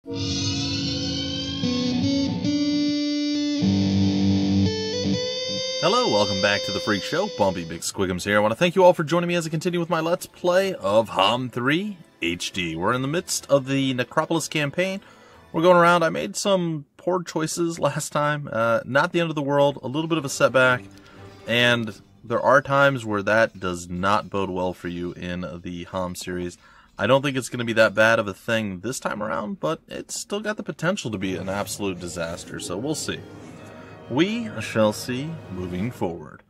Hello, welcome back to the Freak Show. Bumpy Big Squigums here. I want to thank you all for joining me as I continue with my Let's Play of HOM 3 HD. We're in the midst of the Necropolis campaign. We're going around. I made some poor choices last time. Not the end of the world, a little bit of a setback. And there are times where that does not bode well for you in the HOM series. I don't think it's going to be that bad of a thing this time around, but it's still got the potential to be an absolute disaster, so we'll see. We shall see moving forward.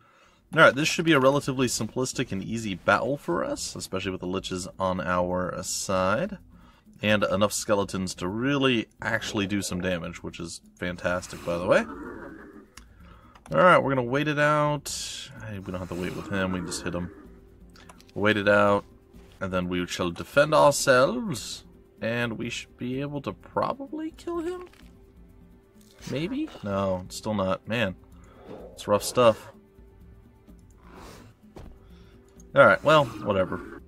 Alright, this should be a relatively simplistic and easy battle for us, especially with the liches on our side. And enough skeletons to really actually do some damage, which is fantastic, by the way. Alright, we're going to wait it out. We don't have to wait with him, we can just hit him. We'll wait it out, and then we shall defend ourselves. And we should be able to probably kill him? Maybe? No, still not. Man, it's rough stuff. Alright, well, whatever.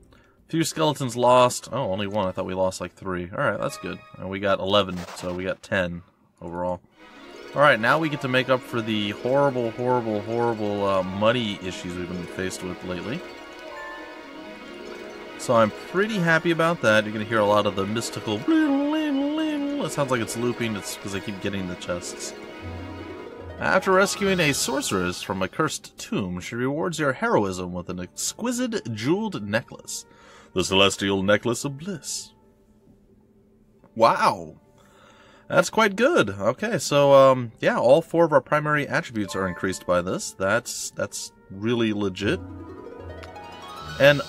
Few skeletons lost. Oh, only one. I thought we lost like 3. Alright, that's good. And we got 11, so we got 10 overall. Alright, now we get to make up for the horrible money issues we've been faced with lately. So I'm pretty happy about that. You're going to hear a lot of the mystical... It sounds like it's looping. It's because I keep getting the chests. After rescuing a sorceress from a cursed tomb, she rewards your heroism with an exquisite jeweled necklace. The Celestial Necklace of Bliss. Wow! That's quite good. Okay, so, yeah, all 4 of our primary attributes are increased by this. That's really legit. And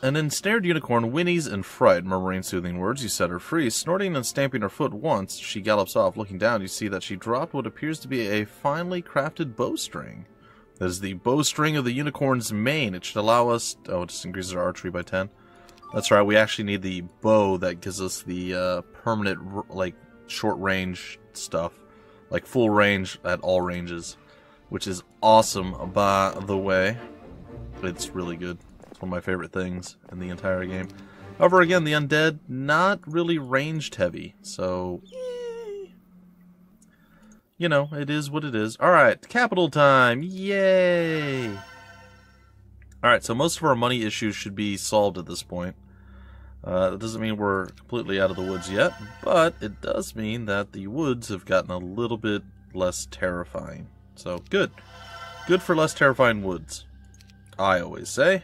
an ensnared unicorn whinnies in fright, murmuring soothing words. You set her free. Snorting and stamping her foot once, she gallops off. Looking down, you see that she dropped what appears to be a finely crafted bowstring. That is the bowstring of the unicorn's mane. It should allow us... Oh, it just increases our archery by 10. That's right, we actually need the bow that gives us the permanent, like, short-range stuff. Like, full range at all ranges. Which is awesome, by the way. It's really good. One of my favorite things in the entire game. However, again, the undead, not really ranged heavy, so... You know, it is what it is. Alright, capital time! Yay! Alright, so most of our money issues should be solved at this point. That doesn't mean we're completely out of the woods yet, but it does mean that the woods have gotten a little bit less terrifying. So, good. Good for less terrifying woods. I always say.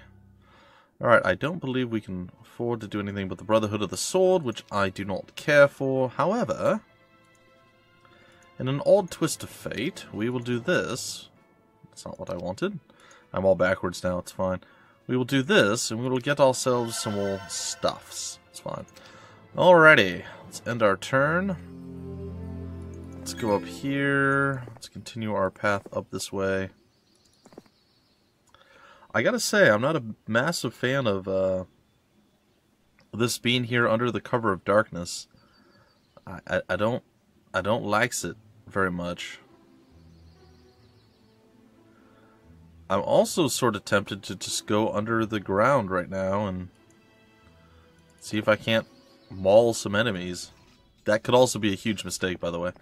Alright, I don't believe we can afford to do anything but the Brotherhood of the Sword, which I do not care for. However, in an odd twist of fate, we will do this. That's not what I wanted. I'm all backwards now, it's fine. We will do this, and we will get ourselves some more stuffs. It's fine. Alrighty, let's end our turn. Let's go up here. Let's continue our path up this way. I gotta say, I'm not a massive fan of this being here under the cover of darkness. I don't likes it very much. I'm also sort of tempted to just go under the ground right now and see if I can't maul some enemies. That could also be a huge mistake, by the way.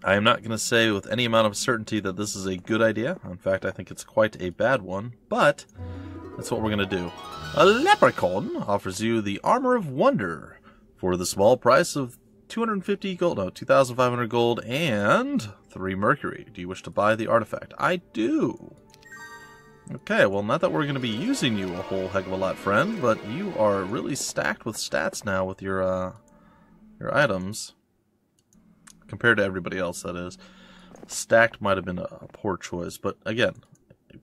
I am not going to say with any amount of certainty that this is a good idea. In fact, I think it's quite a bad one, but that's what we're going to do. A leprechaun offers you the Armor of Wonder for the small price of 250 gold, no, 2,500 gold and 3 mercury. Do you wish to buy the artifact? I do. Okay, well, not that we're going to be using you a whole heck of a lot, friend, but you are really stacked with stats now with your items. Compared to everybody else, that is. Stacked might have been a poor choice, but again,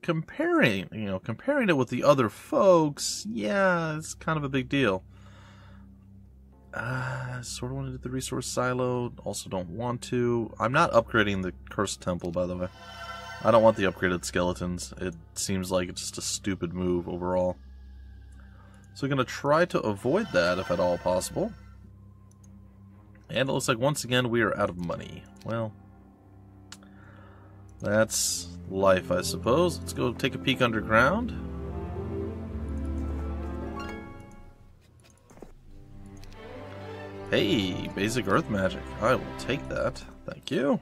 comparing it with the other folks, yeah, it's kind of a big deal. Sort of want to do the resource silo, also don't want to. I'm not upgrading the cursed temple, by the way. I don't want the upgraded skeletons. It seems like it's just a stupid move overall. So we're going to try to avoid that if at all possible. And it looks like once again we are out of money. Well, that's life, I suppose. Let's go take a peek underground. Hey, basic earth magic. I will take that. Thank you.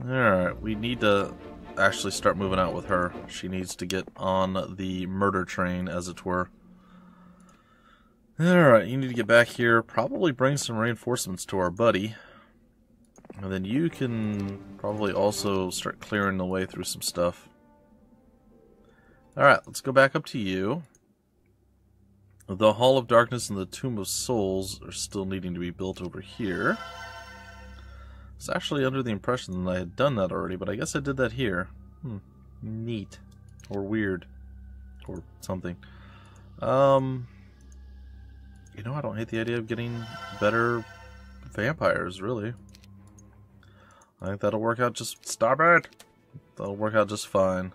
Alright, we need to actually start moving out with her. She needs to get on the murder train, as it were. Alright, you need to get back here. Probably bring some reinforcements to our buddy. And then you can probably also start clearing the way through some stuff. Alright, let's go back up to you. The Hall of Darkness and the Tomb of Souls are still needing to be built over here. I was actually under the impression that I had done that already, but I guess I did that here. Neat. Or weird. Or something. You know, I don't hate the idea of getting better vampires, really. I think that'll work out just... Stop it! That'll work out just fine.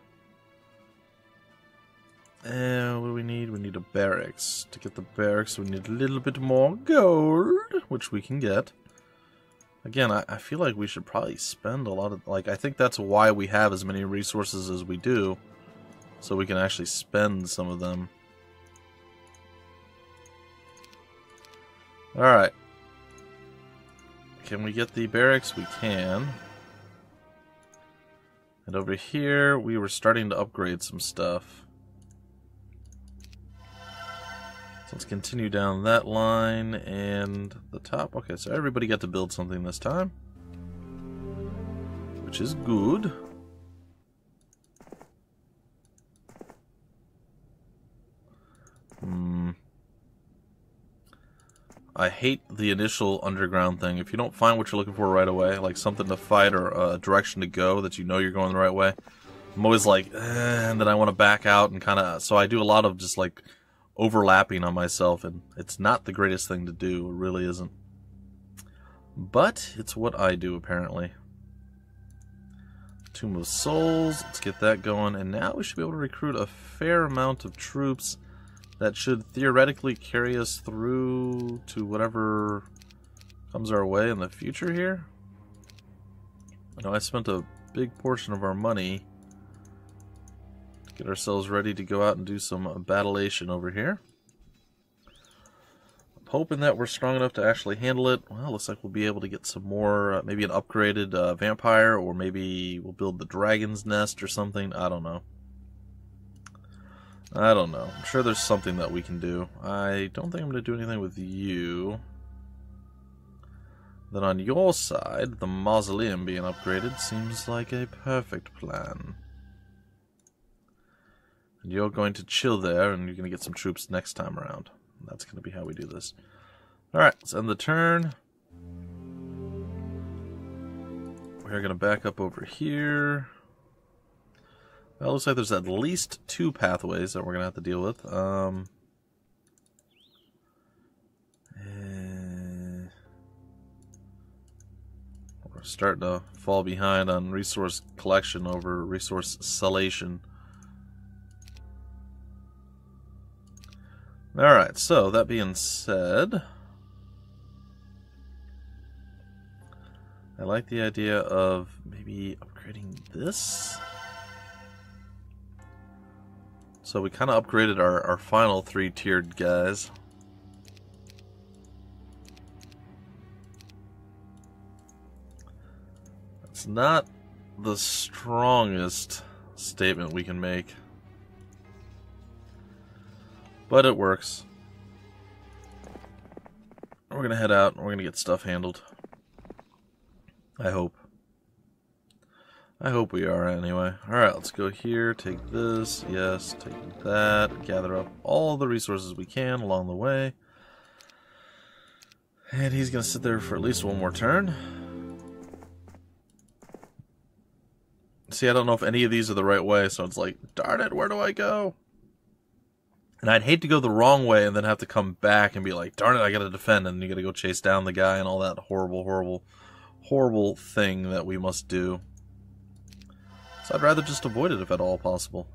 And what do we need? We need a barracks. To get the barracks, we need a little bit more gold, which we can get. Again, I feel like we should probably spend a lot of... Like, I think that's why we have as many resources as we do. So we can actually spend some of them. Alright. Can we get the barracks? We can. And over here, we were starting to upgrade some stuff. So let's continue down that line and the top. Okay, so everybody got to build something this time, which is good. I hate the initial underground thing. If you don't find what you're looking for right away, like something to fight or a direction to go that you know you're going the right way, I'm always like, and then I want to back out and kind of... So I do a lot of just like overlapping on myself, and it's not the greatest thing to do. It really isn't. But it's what I do, apparently. Tomb of Souls, let's get that going, and now we should be able to recruit a fair amount of troops that should theoretically carry us through to whatever comes our way in the future here. I know I spent a big portion of our money to get ourselves ready to go out and do some battlation over here. I'm hoping that we're strong enough to actually handle it. Well, looks like we'll be able to get some more, maybe an upgraded vampire, or maybe we'll build the dragon's nest or something. I don't know. I'm sure there's something that we can do. I don't think I'm going to do anything with you. Then on your side, the mausoleum being upgraded seems like a perfect plan. And you're going to chill there, and you're going to get some troops next time around. That's going to be how we do this. Alright, let's end the turn. We're going to back up over here. Well, it looks like there's at least 2 pathways that we're going to have to deal with. We're starting to fall behind on resource collection over resource salation. Alright, so that being said, I like the idea of maybe upgrading this. So we kind of upgraded our final 3-tiered guys. It's not the strongest statement we can make, but it works. We're going to head out and we're going to get stuff handled. I hope. I hope we are, anyway. Alright, let's go here, take this, yes, take that, gather up all the resources we can along the way. And he's going to sit there for at least one more turn. See, I don't know if any of these are the right way, so it's like, darn it, where do I go? And I'd hate to go the wrong way and then have to come back and be like, darn it, I gotta defend, and you gotta go chase down the guy and all that horrible, horrible, horrible thing that we must do. So I'd rather just avoid it if at all possible.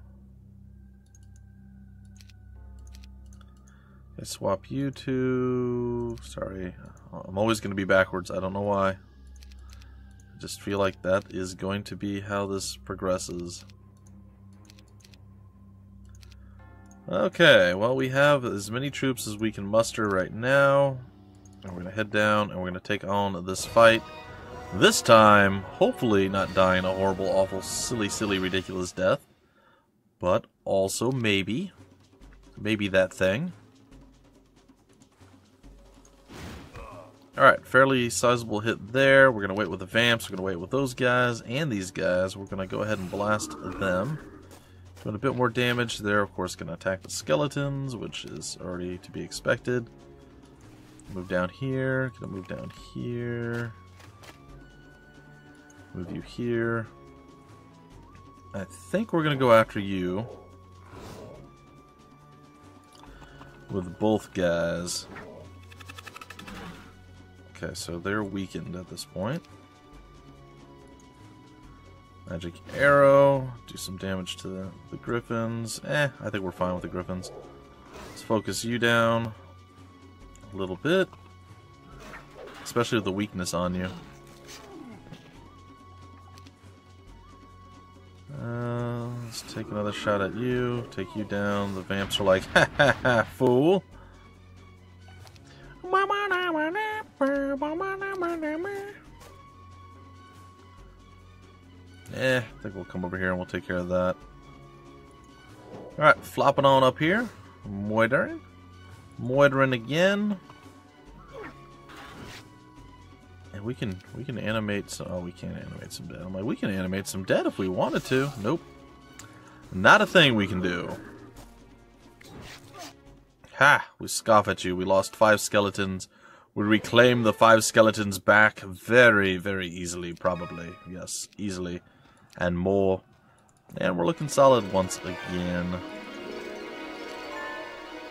Okay, swap you to... Sorry, I'm always going to be backwards. I don't know why. I just feel like that is going to be how this progresses. Okay, well, we have as many troops as we can muster right now. And we're going to head down and we're going to take on this fight. This time, hopefully not dying a horrible, awful, silly, ridiculous death. But also maybe that thing. Alright, fairly sizable hit there. We're going to wait with the vamps. We're going to wait with those guys and these guys. We're going to go ahead and blast them. Doing a bit more damage. They're, of course, going to attack the skeletons, which is already to be expected. Move down here. Going to move down here. Move you here. I think we're going to go after you. With both guys. Okay, so they're weakened at this point. Magic arrow. Do some damage to the griffins. I think we're fine with the griffins. Let's focus you down a little bit. Especially with the weakness on you. Let's take another shot at you. Take you down. The vamps are like, ha ha ha, fool. I think we'll come over here and we'll take care of that. Alright, flopping on up here. Moitering. Moitering again. And we can animate some... Oh, we can't animate some dead. I'm like, we can animate some dead if we wanted to. Nope. Not a thing we can do. Ha! We scoff at you. We lost 5 skeletons. We reclaim the 5 skeletons back very, very easily, probably. Yes, easily. And more. And we're looking solid once again.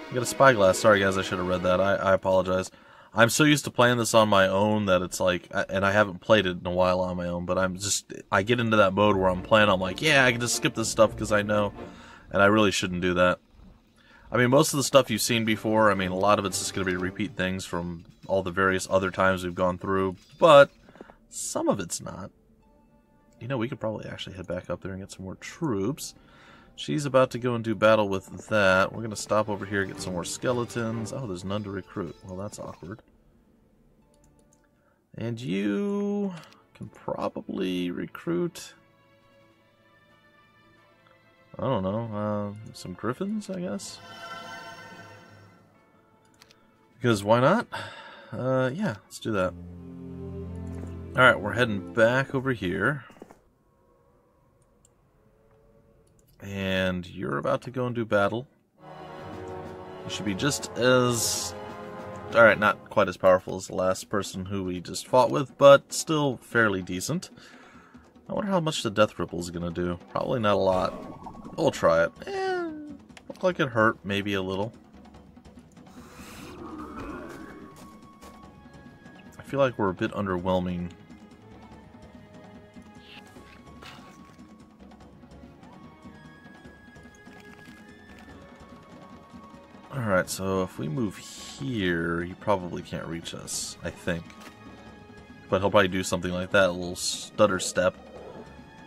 We got a spyglass. Sorry, guys, I should have read that. I apologize. I'm so used to playing this on my own that it's like... And I haven't played it in a while on my own, but I get into that mode where I'm playing, I'm like, yeah, I can just skip this stuff because I know. And I really shouldn't do that. I mean, most of the stuff you've seen before, I mean, a lot of it's just going to be repeat things from all the various other times we've gone through, but some of it's not. You know, we could probably actually head back up there and get some more troops. She's about to go and do battle with that. We're going to stop over here and get some more skeletons. Oh, there's none to recruit. Well, that's awkward. And you can probably recruit... I don't know, some griffins, I guess? Because why not? Yeah, let's do that. Alright, we're heading back over here. And you're about to go and do battle. You should be just as... Alright, not quite as powerful as the last person who we just fought with, but still fairly decent. I wonder how much the death ripple is going to do. Probably not a lot. We'll try it. Looked like it hurt, maybe a little. I feel like we're a bit underwhelming. Alright, so if we move here, he probably can't reach us, I think. But he'll probably do something like that, a little stutter step.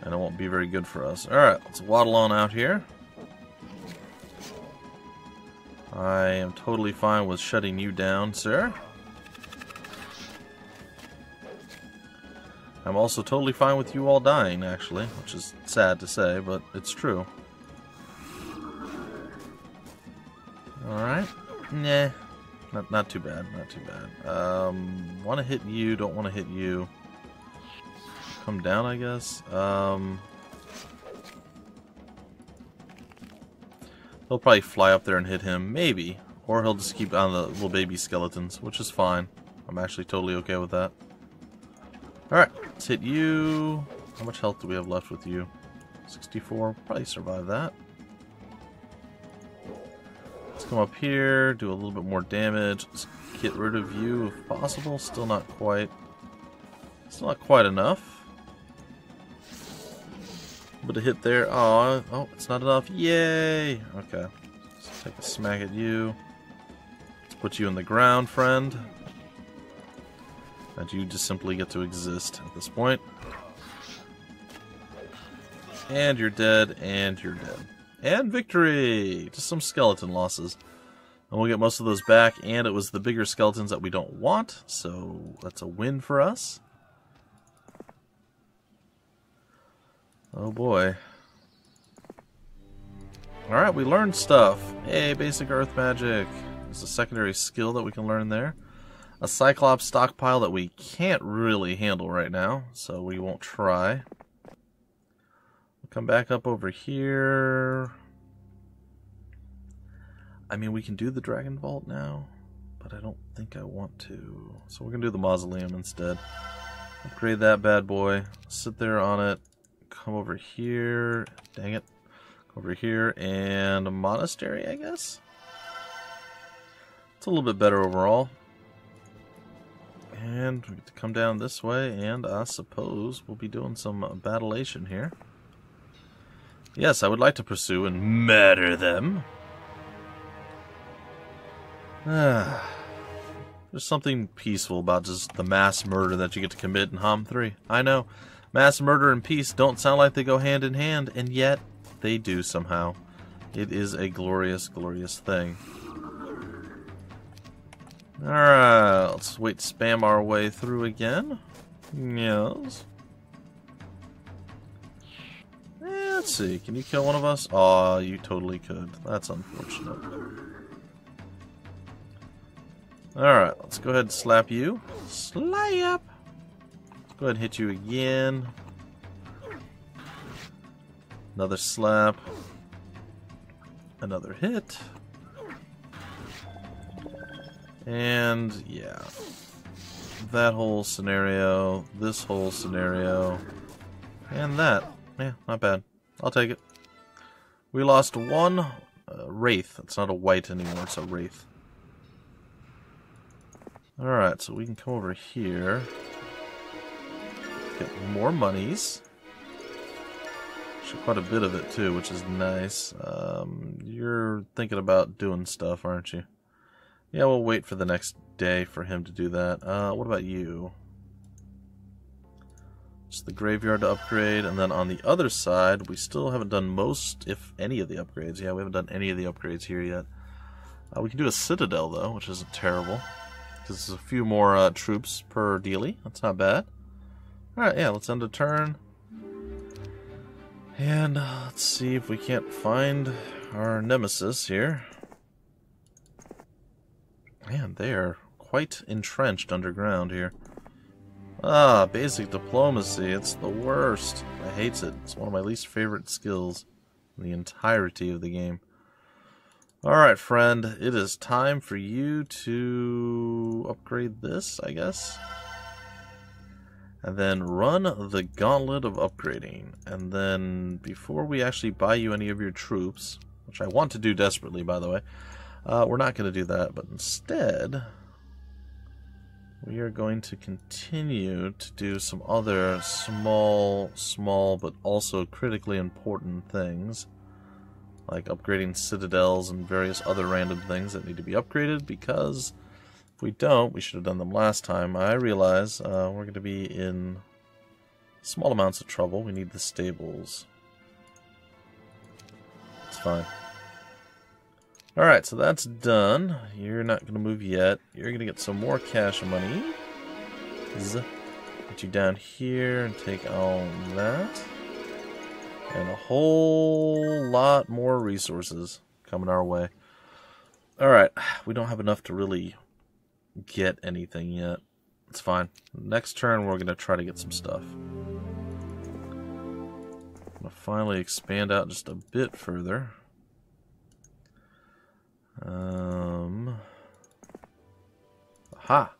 And it won't be very good for us. Alright, let's waddle on out here. I am totally fine with shutting you down, sir. I'm also totally fine with you all dying, actually, which is sad to say, but it's true. Alright. Nah. Not too bad, not too bad. Want to hit you, don't want to hit you. Come down, I guess. He'll probably fly up there and hit him, maybe. Or he'll just keep on the little baby skeletons, which is fine. I'm actually totally okay with that. Alright, let's hit you. How much health do we have left with you? 64. Probably survive that. Let's come up here, do a little bit more damage. Let's get rid of you if possible. Still not quite. Still not quite enough. But a hit there. Oh, it's not enough. Yay! Okay. Let's take a smack at you. Let's put you in the ground, friend. And you just simply get to exist at this point. And you're dead, and you're dead. And victory! Just some skeleton losses. And we'll get most of those back, and it was the bigger skeletons that we don't want, so that's a win for us. Oh boy. Alright, we learned stuff. Hey, basic earth magic. There's a secondary skill that we can learn there. A Cyclops stockpile that we can't really handle right now, so we won't try. We'll come back up over here. I mean, we can do the Dragon Vault now, but I don't think I want to. So we're going to do the Mausoleum instead. Upgrade that bad boy. Sit there on it. Come over here. Dang it. Come over here. And a monastery, I guess? It's a little bit better overall. And we get to come down this way, and I suppose we'll be doing some battlation here. Yes, I would like to pursue and murder them. There's something peaceful about just the mass murder that you get to commit in HOM 3. I know, mass murder and peace don't sound like they go hand in hand, and yet they do somehow. It is a glorious, glorious thing. Alright, let's wait to spam our way through again. Yes. Let's see, can you kill one of us? Aw, you totally could. That's unfortunate. Alright, let's go ahead and slap you. Slap! Let's go ahead and hit you again. Another slap. Another hit. And, yeah. That whole scenario. This whole scenario. And that. Yeah, not bad. I'll take it. We lost one wraith. It's not a white anymore, it's a wraith. Alright, so we can come over here. Get more monies. Actually, quite a bit of it too, which is nice. You're thinking about doing stuff, aren't you? Yeah, we'll wait for the next day for him to do that. What about you? Just the graveyard to upgrade, and then on the other side, we still haven't done most, if any, of the upgrades. Yeah, we haven't done any of the upgrades here yet. We can do a citadel, though, which isn't terrible. Because there's a few more troops per dealie. That's not bad. Alright, yeah, let's end a turn. And let's see if we can't find our nemesis here. Man, they are quite entrenched underground here. Ah, basic diplomacy. It's the worst. I hate it. It's one of my least favorite skills in the entirety of the game. Alright, friend. It is time for you to upgrade this, I guess. And then run the gauntlet of upgrading. And then, before we actually buy you any of your troops, which I want to do desperately, by the way, we're not going to do that, but instead, we are going to continue to do some other small, but also critically important things, like upgrading citadels and various other random things that need to be upgraded, because if we don't, we should have done them last time. I realize we're going to be in small amounts of trouble. We need the stables. It's fine. Alright, so that's done. You're not going to move yet. You're going to get some more cash money. Put you down here and take all that. And a whole lot more resources coming our way. Alright, we don't have enough to really get anything yet. It's fine. Next turn, we're going to try to get some stuff. I'm going to finally expand out just a bit further. Aha!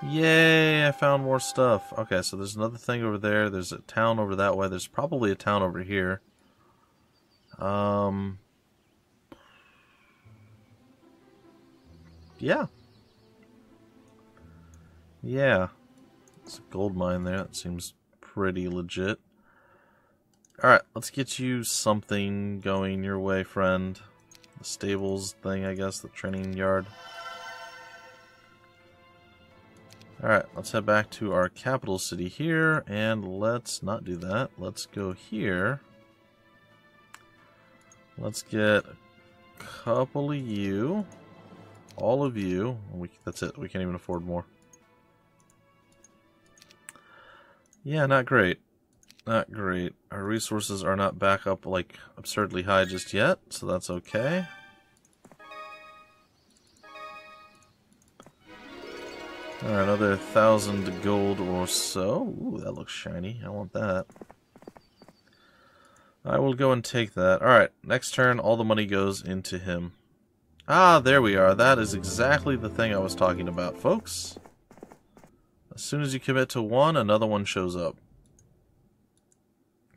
Yay, I found more stuff. Okay, so there's another thing over there. There's a town over that way. There's probably a town over here. Yeah. Yeah. It's a gold mine there. That seems pretty legit. Alright, let's get you something going your way, friend. The stables thing, I guess, the training yard. Alright, let's head back to our capital city here, and let's not do that. Let's go here. Let's get a couple of you. All of you. That's it. We can't even afford more. Yeah, not great. Not great. Our resources are not back up like absurdly high just yet, so that's okay. Alright, another 1,000 gold or so. Ooh, that looks shiny. I want that. I will go and take that. Alright, next turn, all the money goes into him. Ah, there we are. That is exactly the thing I was talking about, folks. As soon as you commit to one, another one shows up.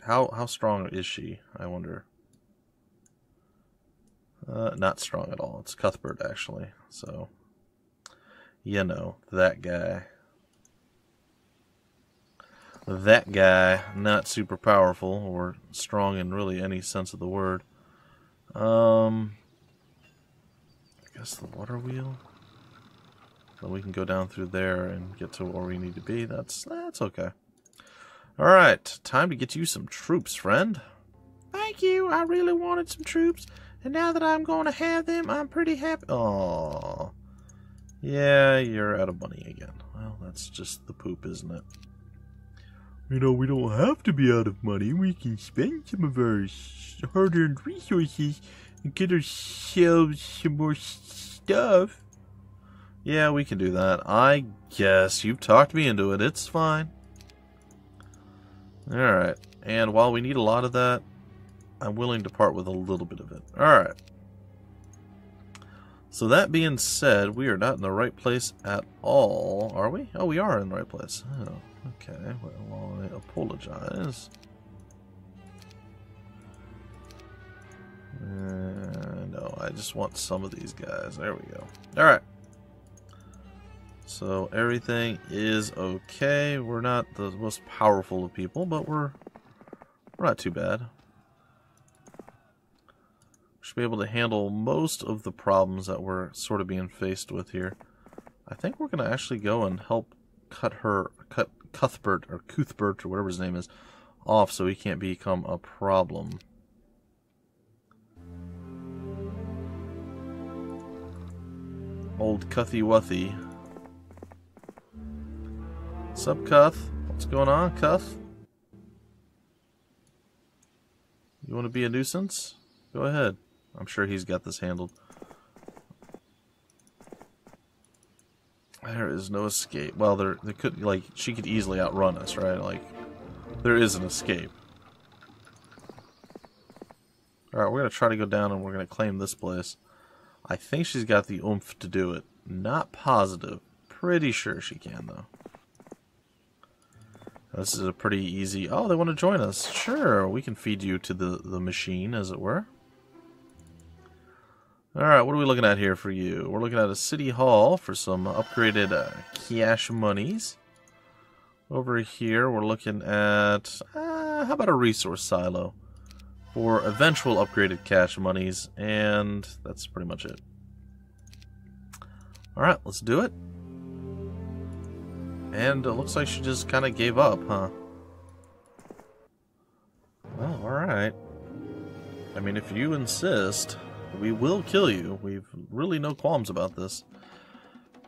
How strong is she, I wonder? Not strong at all. It's Cuthbert, actually. So, you know, that guy. That guy, not super powerful or strong in really any sense of the word. I guess the water wheel. Then we can go down through there and get to where we need to be. That's okay. Alright, time to get you some troops, friend. Thank you, I really wanted some troops, and now that I'm going to have them, I'm pretty happy. Aww. Yeah, you're out of money again. Well, that's just the poop, isn't it? You know, we don't have to be out of money. We can spend some of our hard-earned resources and get ourselves some more stuff. Yeah, we can do that. I guess you've talked me into it. It's fine. Alright, and while we need a lot of that, I'm willing to part with a little bit of it. Alright. So that being said, we are not in the right place at all, are we? Oh, we are in the right place. Oh, okay. Well, I apologize. No, I just want some of these guys. There we go. Alright. So everything is okay. We're not the most powerful of people, but we're not too bad. Should be able to handle most of the problems that we're sort of being faced with here. I think we're going to actually go and help cut Cuthbert or whatever his name is off so he can't become a problem. Old Cuthy Wuthy. Sup, Cuth? What's going on, Cuth? You want to be a nuisance? Go ahead. I'm sure he's got this handled. There is no escape. Well, there could, like, she could easily outrun us, right? Like, there is an escape. Alright, we're going to try to go down and we're going to claim this place. I think she's got the oomph to do it. Not positive. Pretty sure she can, though. This is a pretty easy... Oh, they want to join us. Sure, we can feed you to the machine, as it were. Alright, what are we looking at here for you? We're looking at a city hall for some upgraded cash monies. Over here, we're looking at... how about a resource silo? For eventual upgraded cash monies, and that's pretty much it. Alright, let's do it. And it looks like she just kind of gave up, huh? Well, alright. I mean, if you insist, we will kill you. We've really no qualms about this.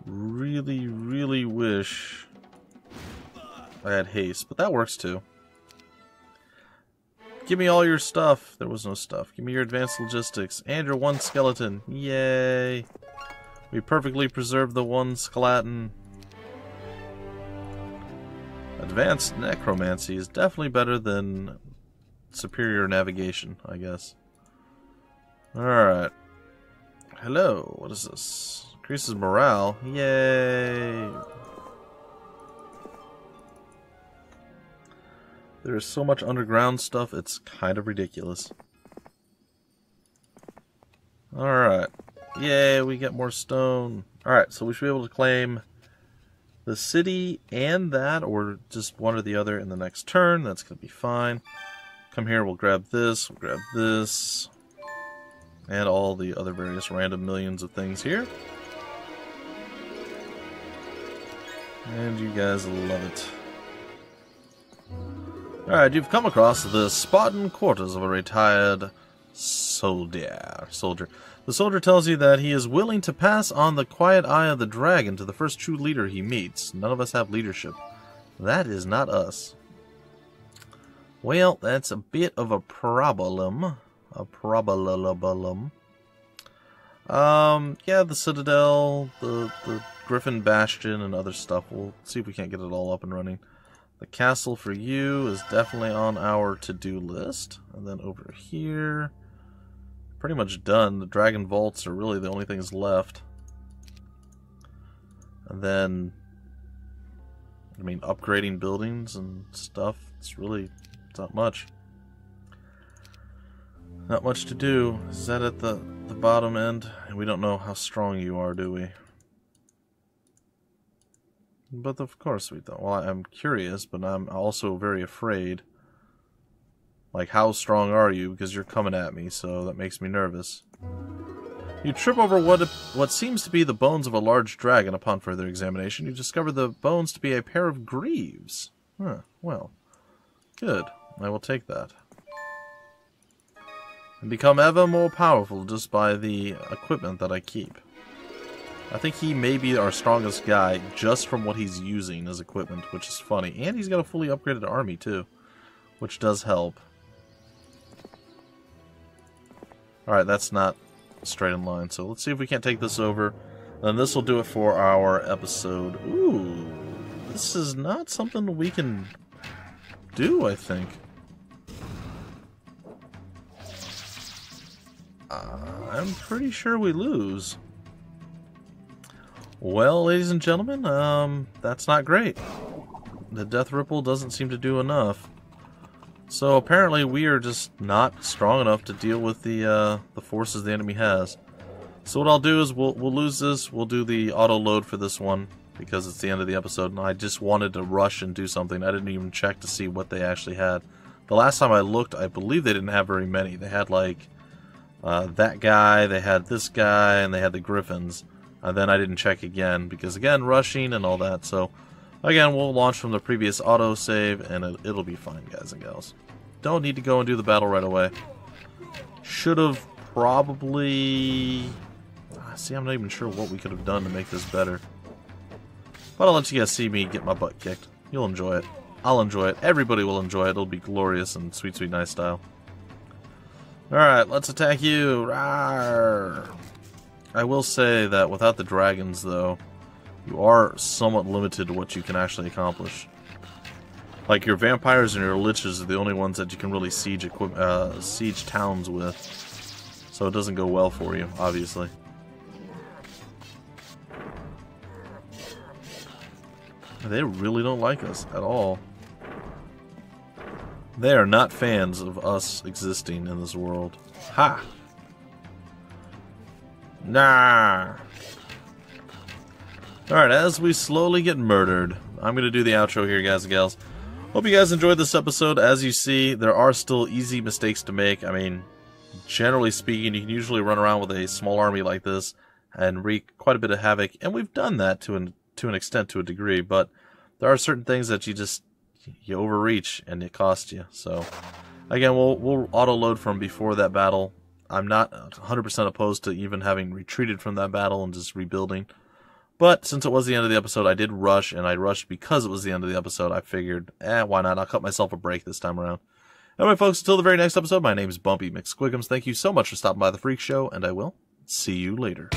Really, really wish I had haste, but that works too. Give me all your stuff. There was no stuff. Give me your advanced logistics and your one skeleton. Yay! We perfectly preserved the one skeleton. Advanced necromancy is definitely better than superior navigation, I guess. Alright. Hello, what is this? Increases morale. Yay! There's so much underground stuff, it's kind of ridiculous. Alright. Yay, we get more stone. Alright, so we should be able to claim the city and that, or just one or the other in the next turn. That's going to be fine. Come here, we'll grab this, and all the other various random millions of things here. And you guys love it. Alright, you've come across the Spartan quarters of a retired soldier. The soldier tells you that he is willing to pass on the quiet eye of the dragon to the first true leader he meets. None of us have leadership. That is not us. Well, that's a bit of a problem. Yeah, the Citadel, the Griffin Bastion, and other stuff. We'll see if we can't get it all up and running. The castle for you is definitely on our to-do list. And then over here, pretty much done. The Dragon Vaults are really the only things left. And then, I mean, upgrading buildings and stuff, it's not much. Not much to do. Is that at the bottom end? And we don't know how strong you are, do we? But of course we don't. Well, I'm curious, but I'm also very afraid. Like, how strong are you? Because you're coming at me, so that makes me nervous. You trip over what seems to be the bones of a large dragon. Upon further examination, you discover the bones to be a pair of greaves. Huh, well. Good. I will take that. And become ever more powerful just by the equipment that I keep. I think he may be our strongest guy just from what he's using as equipment, which is funny. And he's got a fully upgraded army too, which does help. Alright, that's not straight in line, so let's see if we can't take this over. Then this will do it for our episode. Ooh, this is not something we can do, I think. I'm pretty sure we lose. Well, ladies and gentlemen, that's not great. The Death Ripple doesn't seem to do enough. So apparently we are just not strong enough to deal with the forces the enemy has. So what I'll do is we'll lose this. We'll do the auto load for this one because it's the end of the episode, and I just wanted to rush and do something. I didn't even check to see what they actually had. The last time I looked, I believe they didn't have very many. They had like that guy, they had this guy, and they had the Griffins. And then I didn't check again because, again, rushing and all that. So, again, we'll launch from the previous autosave, and it'll be fine, guys and gals. Don't need to go and do the battle right away. Should have probably... See, I'm not even sure what we could have done to make this better. But I'll let you guys see me get my butt kicked. You'll enjoy it. I'll enjoy it. Everybody will enjoy it. It'll be glorious and sweet, sweet, nice style. Alright, let's attack you. Rawr. I will say that without the dragons, though, you are somewhat limited to what you can actually accomplish. Like, your vampires and your liches are the only ones that you can really siege towns with. So it doesn't go well for you, obviously. They really don't like us at all. They are not fans of us existing in this world. Ha! Nah! Alright, as we slowly get murdered, I'm going to do the outro here, guys and gals. Hope you guys enjoyed this episode. As you see, there are still easy mistakes to make. I mean, generally speaking, you can usually run around with a small army like this and wreak quite a bit of havoc. And we've done that to an extent, to a degree. But there are certain things that you overreach and it costs you. So, again, we'll auto-load from before that battle. I'm not 100% opposed to even having retreated from that battle and just rebuilding. But since it was the end of the episode, I did rush, and I rushed because it was the end of the episode. I figured, why not? I'll cut myself a break this time around. Anyway, folks, until the very next episode, my name is Bumpy McSquigums. Thank you so much for stopping by the Freak Show, and I will see you later.